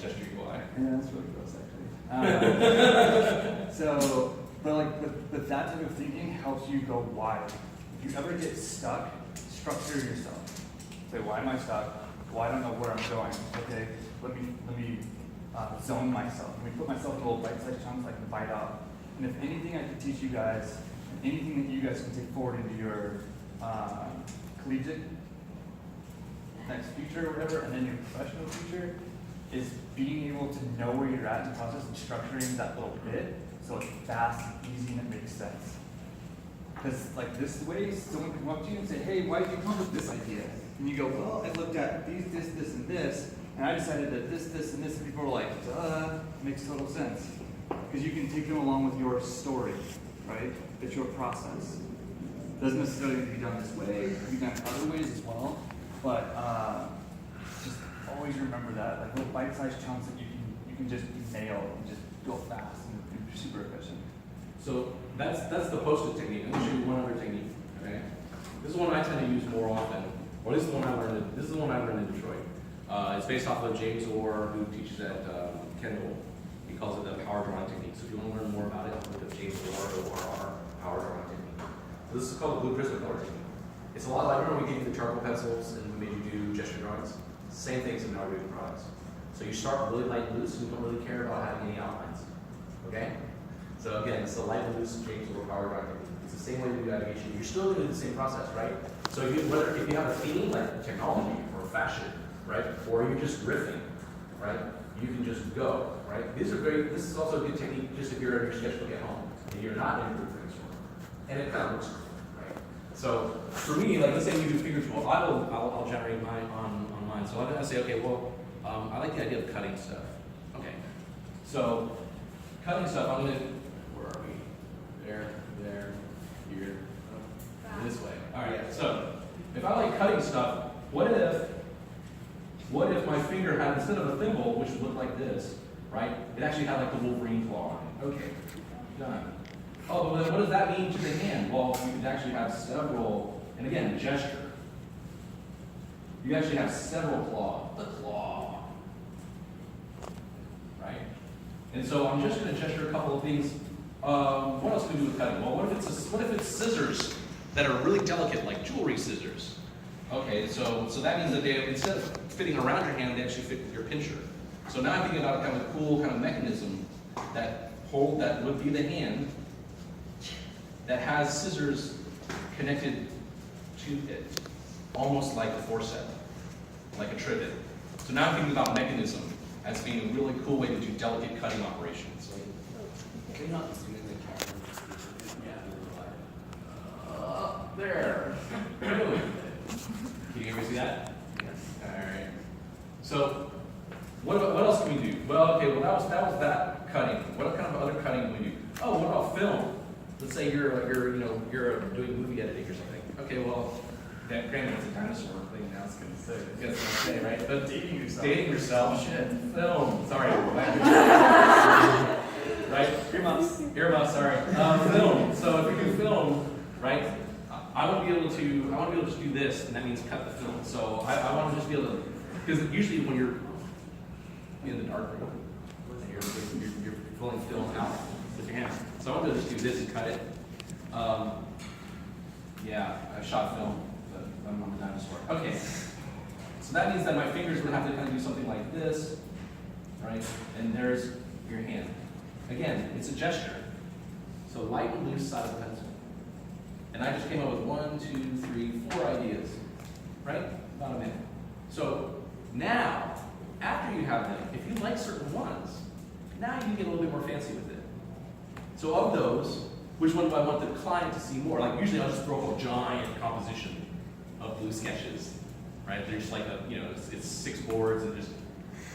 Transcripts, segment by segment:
gesture UI. Yeah, that's really gross, actually. But like, but that type of thinking helps you go wide. If you ever get stuck, structure yourself. Say, why am I stuck? Well, I don't know where I'm going. Okay, let me zone myself. Let me put myself in little bite-sized chunks I can bite out. And if anything I could teach you guys, and anything that you guys can take forward into your collegiate next future or whatever, and then your professional future, is being able to know where you're at in the process and structuring that little bit so it's fast and easy and it makes sense. Because like this way, someone can come up to you and say, hey, why did you come up with this idea? And you go, well, I looked at these, this, and this, and I decided that this, and this, and people are like, duh, makes total sense. Because you can take them along with your story, right? It's your process. Doesn't necessarily need to be done this way, it can be done other ways as well, but just always remember that, like little bite-sized chunks that you can just nail and just go fast and be super efficient. So that's the post-it technique. I'm going to show you one other technique. Okay, this is one I tend to use more often, or this is the one I learned. This is the one I learned in Detroit. It's based off of James Orr, who teaches at Kendall. He calls it the power drawing technique. So if you want to learn more about it, look up James Orr or power drawing technique. So this is called the blue prism color technique. It's a lot like, remember we gave you the charcoal pencils and we made you do gesture drawings? Same things in our doing products. So you start really light and loose, and you don't really care about having any outlines. Okay? So again, it's the light and loose James Orr power drawing technique. It's the same way to do navigation. You're still going to do the same process, right? So if you have a theme like technology or fashion, right? Or you're just riffing, right? You can just go, right? These are great. This is also a good technique just if you're in your sketchbook at home and you're not in your brainstorm. And it kind of looks cool, right? So for me, like let's say you do figure tool, I'll generate mine on mine. So I'm gonna say, okay, well, I like the idea of cutting stuff. Okay. So cutting stuff, I'm gonna, where are we? There, here, this way. All right. So if I like cutting stuff, what if my finger had, instead of a thimble, which would look like this, right? It actually had like the Wolverine claw on it. Okay, done. Oh, but what does that mean to the hand? Well, you could actually have several, and again, gesture. You actually have several the claw, right? And so I'm just going to gesture a couple of things. What else can we do with cutting? Well, what if it's scissors that are really delicate, like jewelry scissors? Okay, so that means that they, instead of fitting around your hand, they actually fit with your pincher. So now I'm thinking about kind of a cool kind of mechanism that would be the hand that has scissors connected to it, almost like a forceps, like a trivet. So now I'm thinking about mechanism as being a really cool way to do delicate cutting operations. Can you not just do the camera? There. Can you guys see that? Yes. All right. So, what else can we do? Well, okay. Well, that was that cutting. What kind of other cutting can we do? Oh, what about film? Let's say you're doing movie editing or something. Okay. Well, granted, it's a dinosaur thing now. It's gonna say, right? But dating yourself. Shit. Film. Sorry. Right. Earmuffs. Sorry. Film. So if you can film, right? I want to be able to just do this, and that means cut the film. So I want to just be able to, because usually when you're in the dark room, you're pulling film out with your hands. So I want to just do this and cut it. Yeah, I shot film, but I'm on the dinosaur. Okay, so that means that my fingers would have to kind of do something like this, right? And there's your hand. Again, it's a gesture. So light and loose side of the pencil. And I just came up with 1, 2, 3, 4 ideas, right? About a minute. So now, after you have them, if you like certain ones, now you can get a little bit more fancy with it. So of those, which one do I want the client to see more? Like usually I'll just throw up a giant composition of blue sketches, right? They're just like it's 6 boards and just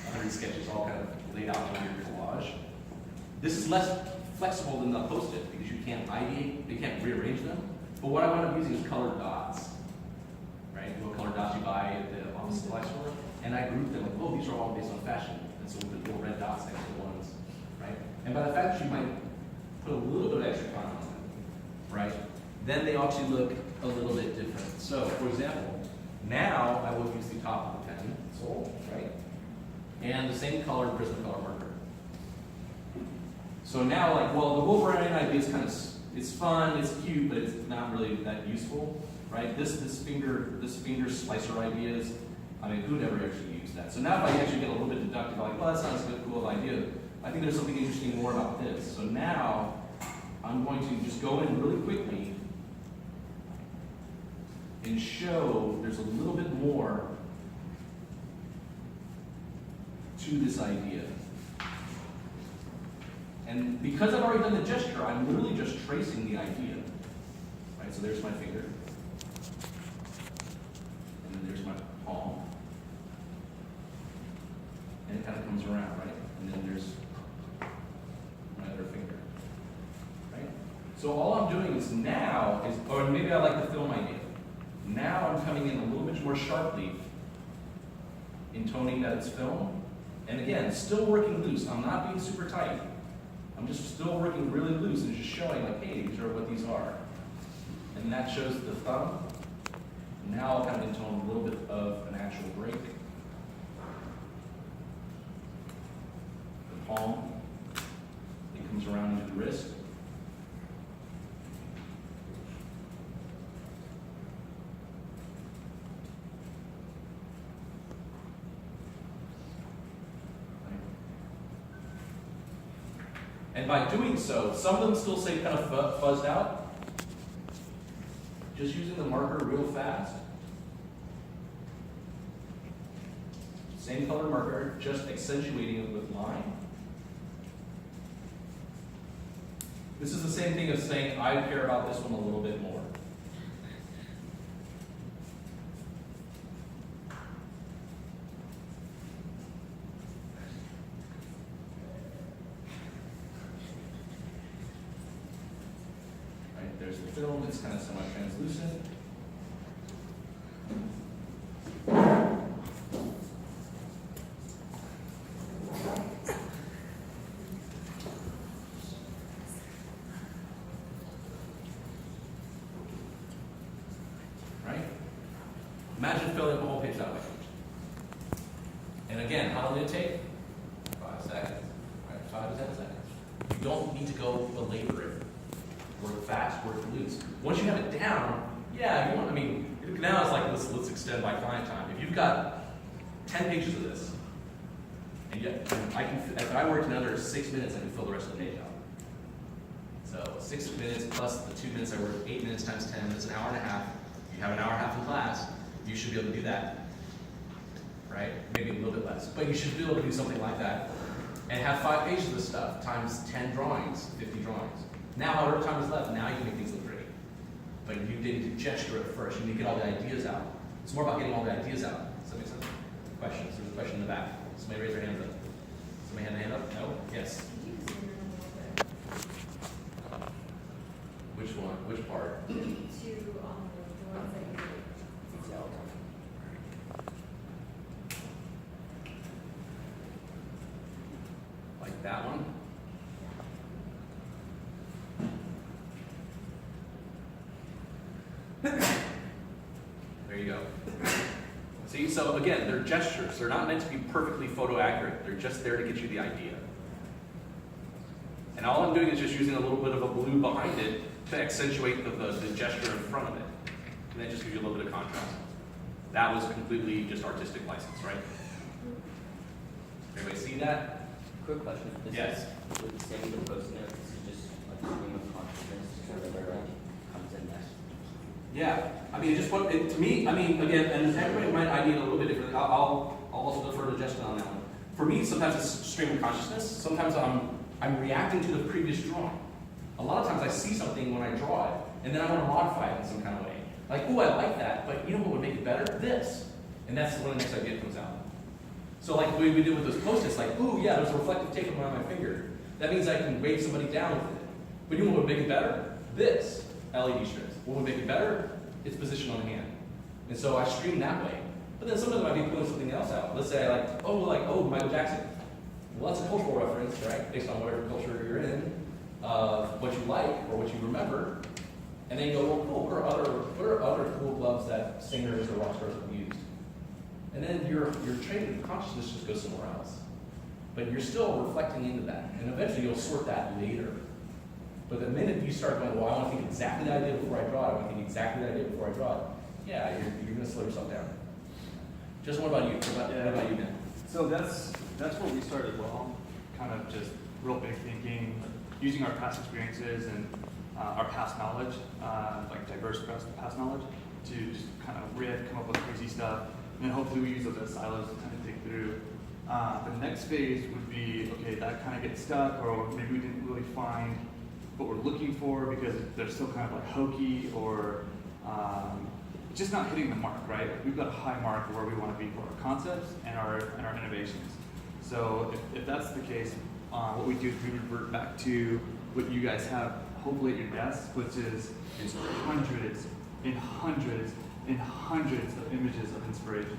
100 sketches all kind of laid out on your collage. This is less flexible than the Post-it because you can't ideate, you can't rearrange them. But what I wind up using is colored dots, right? Little colored dots you buy at the office supply store, and I group them like, oh, these are all based on fashion, and so we put little red dots next to the ones, right? And by the fact that you might put a little bit of extra content on them, right? Then they actually look a little bit different. So, for example, now I will use the top of the pencil, right? and the same color Prismacolor marker. So now, like, well, the Wolverine idea is kind of, it's fun, it's cute, but it's not really that useful, right? This finger slicer ideas, I mean, who'd ever actually use that? So now if I actually get a little bit deductive, like, well, that's not as good, cool of idea. I think there's something interesting more about this. So now, I'm going to just go in really quickly and show there's a little bit more to this idea. And because I've already done the gesture, I'm literally just tracing the idea. Right, so there's my finger. And then there's my palm. And it kind of comes around, right? And then there's my other finger. Right? So all I'm doing is now is, or maybe I like the film idea. Now I'm coming in a little bit more sharply, intoning that it's film. And again, still working loose. I'm not being super tight. I'm just still working really loose and just showing like, hey, these are what these are. And that shows the thumb. Now I'll kind of intone a little bit of an actual break. The palm, it comes around into the wrist. And by doing so, some of them still say kind of fuzzed out. Just using the marker real fast. Same color marker, just accentuating it with line. This is the same thing as saying, I care about this one a little bit more. There's the film, it's kind of semi-translucent. Right? Imagine filling up a whole page that way. And again, how long did it take? 5 seconds. Right? 5 to 10 seconds. You don't need to go belabor it. Work fast, work loose. Once you have it down, yeah, you want, I mean, now it's like, let's extend my client time. If you've got 10 pages of this, and yet, if I worked another 6 minutes, I can fill the rest of the page out. So 6 minutes plus the 2 minutes I worked, 8 minutes times 10, that's an hour and a half. You have an hour and a half in class, you should be able to do that, right? Maybe a little bit less, but you should be able to do something like that. And have 5 pages of this stuff, times 10 drawings, 50 drawings. Now, however time is left, now you can make things look pretty. But you need to gesture it first. You need to get all the ideas out. It's more about getting all the ideas out. Does that make sense? Questions? There's a question in the back. Somebody raise their hands up. Somebody had a hand up? No? Yes. Could you zoom in a little bit? Which one? Which part? To the ones that you detailed. Like that one? There you go. See, so again, they're gestures. They're not meant to be perfectly photo accurate. They're just there to get you the idea. And all I'm doing is just using a little bit of a blue behind it to accentuate the gesture in front of it. And that just gives you a little bit of contrast. That was completely just artistic license, right? Everybody see that? Quick question. This Yes. is with the same with the post note. This is just like stream of consciousness, kind of where comes in next. Yeah, I mean, just what, to me, I mean, again, and everybody might ID it a little bit differently. I'll also defer to Justin on that one. For me, sometimes it's stream of consciousness. Sometimes I'm reacting to the previous drawing. A lot of times I see something when I draw it, and then I want to modify it in some kind of way. Like, oh, I like that, but you know what would make it better? This. And that's when the next idea comes out. So like the way we did with those post-its, like, ooh, yeah, there's a reflective tape on my finger. That means I can weight somebody down with it. But you know what would make it better? This. LED strips. What would make it better? Its position on the hand. And so I stream that way. But then some of them might be pulling something else out. Let's say I like, Michael Jackson. Well, that's a cultural reference, right? Based on whatever culture you're in, what you like or what you remember. And then you go, well, cool, what are other cool gloves that singers or rock stars have used? And then your trained consciousness just goes somewhere else. But you're still reflecting into that. And eventually you'll sort that later. But the minute you start going, well, I want to think exactly the idea before I draw it, I want to think exactly the idea before I draw it, yeah, you're going to slow yourself down. Just what about you? What about you, Ben? So that's where we started as well. Kind of just real big thinking, using our past experiences and our past knowledge, like diverse past knowledge, to just kind of come up with crazy stuff. And then hopefully we use those as silos to kind of think through. The next phase would be, okay, that kind of gets stuck, or maybe we didn't really find what we're looking for because they're still kind of like hokey, or just not hitting the mark, right? We've got a high mark where we want to be for our concepts and our innovations. So if that's the case, what we do is we revert back to what you guys have, hopefully at your desk, which is hundreds and hundreds and hundreds of images of inspiration.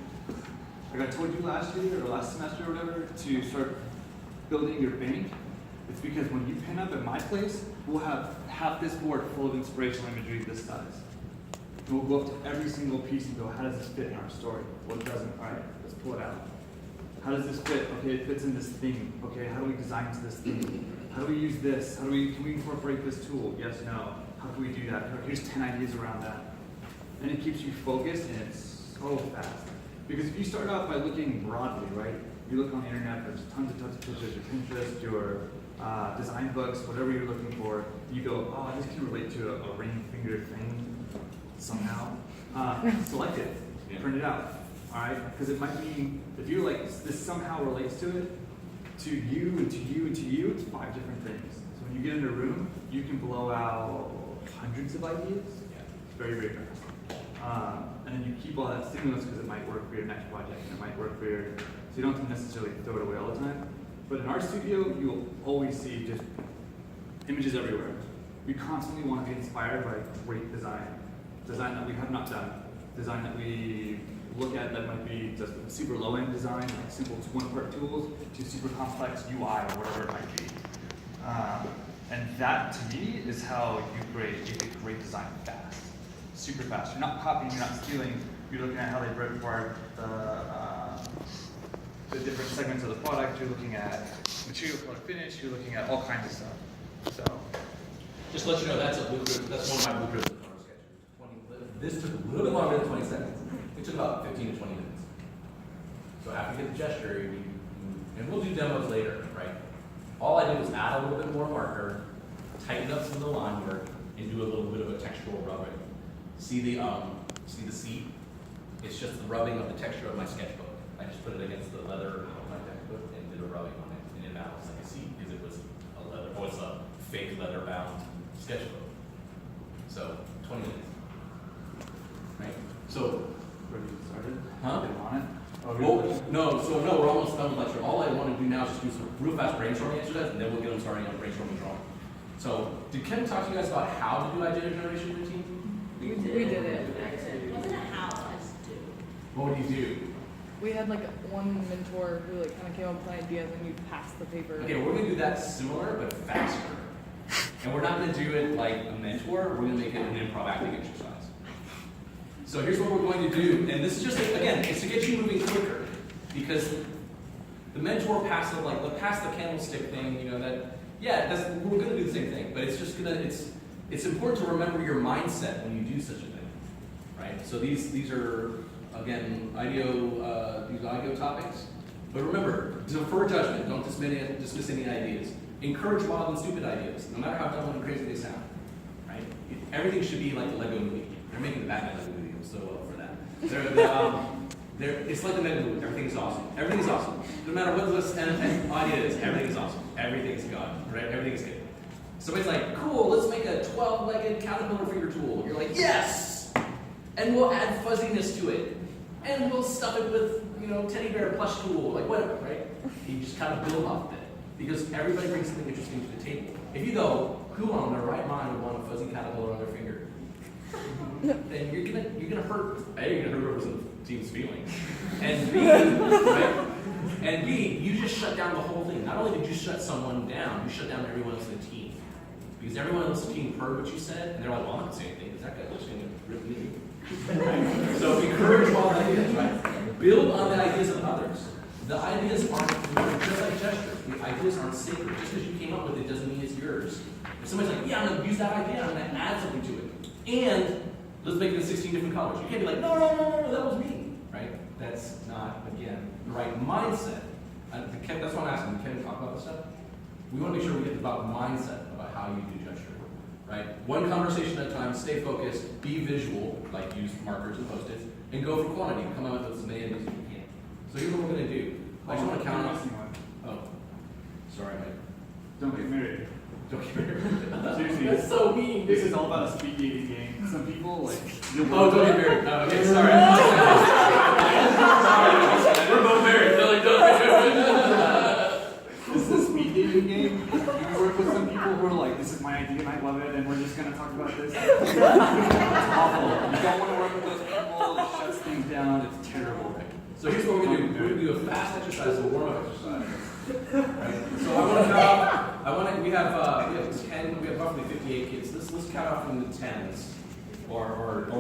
Like I told you last year or last semester or whatever, to start building your bank. It's because when you pin up at my place, we'll have half this board full of inspirational imagery this size. And we'll go up to every single piece and go, how does this fit in our story? Well, it doesn't. All right, let's pull it out. How does this fit? Okay, it fits in this theme. Okay, how do we design to this theme? How do we use this? Can we incorporate this tool? Yes, no. How can we do that? Here's 10 ideas around that. And it keeps you focused, and it's so fast. Because if you start off by looking broadly, right? You look on the internet, there's tons of pictures, your Pinterest, your design books, whatever you're looking for. You go, oh, this can relate to a ring finger thing somehow. Select it, print it out. All right, because it might be, if you're like, this somehow relates to it, to you and to you and to you, it's 5 different things. So when you get in a room, you can blow out hundreds of ideas. It's very, very fast. And then you keep all that stimulus because it might work for your next project, and it might work for your, so you don't have to necessarily throw it away all the time. But in our studio, you'll always see just images everywhere. We constantly want to be inspired by great design that we have not done, design that we look at that might be just super low-end design, like simple one-part tools, to super complex UI or whatever it might be. And that, to me, is how you get great design fast, super fast. You're not copying, you're not stealing. You're looking at how they break apart the different segments of the product. You're looking at material, color, finish. You're looking at all kinds of stuff. So, Just to let you know, that's a blueprint. That's one of my blueprints of color sketches. This took a little bit longer than 20 seconds. It took about 15 to 20 minutes. So after you get the gesture, and we'll do demos later, right? All I did was add a little bit more marker, tighten up some of the line work, and do a little bit of a textural rubbing. See the seat? It's just the rubbing of the texture of my sketchbook. I just put it against the leather of my textbook and did a rubbing on it, and it balanced like a seat because it was a leather, or it's a fake leather bound sketchbook. So 20 minutes, right? So. ready to get started? Huh? Get on it? Oh, Well, really? no, we're almost done with lecture. All I want to do now is just do some real fast brainstorming exercise, and then we'll get them starting on brainstorming drawing. So, did Ken talk to you guys about how to do idea generation routine? We did it. It wasn't a how, I just do. What would you do? We had like one mentor who like kind of came up with an idea, and then you pass the paper. Okay, we're going to do that similar, but faster. And we're not going to do it like a mentor, we're going to make it an improv acting exercise. So here's what we're going to do, and this is just, again, it's to get you moving quicker, because the mentor pass the candlestick thing, you know, that, yeah, we're going to do the same thing, but it's just going to, it's important to remember your mindset when you do such a thing, right? So these are, again, these IDEO topics, but remember, defer judgment, don't dismiss any ideas. Encourage wild and stupid ideas, no matter how dumb and crazy they sound, right? Everything should be like the Lego movie. They're making the Batman Lego movie. So well for that. It's like the Lego movie. Everything is awesome. Everything is awesome. No matter what the idea is, everything is awesome. Everything is God, right? Everything is good. Somebody's like, cool, let's make a 12-legged caterpillar finger tool. You're like, yes! And we'll add fuzziness to it. And we'll stuff it with, teddy bear plush tool, like whatever, right? You just kind of build off of it. Because everybody brings something interesting to the table. If you go, who on their right mind would want a fuzzy caterpillar on their finger? Then you're gonna hurt. A, you're gonna hurt the team's feelings, and B, right? And B, you just shut down the whole thing. Not only did you shut someone down, you shut down everyone else in the team, because everyone else in the team heard what you said, and they're like, "Well, I'm not saying anything because that guy's just gonna rip me." Right? So encourage wild ideas, right? Build on the ideas of others. The ideas aren't, just like gesture, the ideas aren't sacred. Just because you came up with it doesn't mean it's yours. If somebody's like, yeah, I'm going to use that idea, I'm going to add something to it. And let's make it in 16 different colors. You can't be like, no, that was me. Right? That's not, again, the right mindset. That's why I'm asking, can we talk about this stuff? We want to make sure we get about mindset about how you do gesture. Right? One conversation at a time, stay focused, be visual, like use markers and post-its, and go for quantity. Come out with as many of these as you can. So here's what we're going to do. I just want to count off. Oh, sorry, Mike. Don't get married. Don't get married. Seriously. That's so mean, This dude. is all about a speed dating game. Some people like. Oh, don't get married. No, okay, sorry. Sorry. We're both married. Don't get married. This is a speed dating game. You work with some people who are like, this is my idea and I love it, and we're just gonna talk about this. It's awful. You don't want to work with those people. It shuts things down. It's terrible. So here's what we're going to do. We're going to do a fast exercise, a warm-up exercise. Right? So I want to count off, we have roughly 58 kids. Let's count off from the 10s, or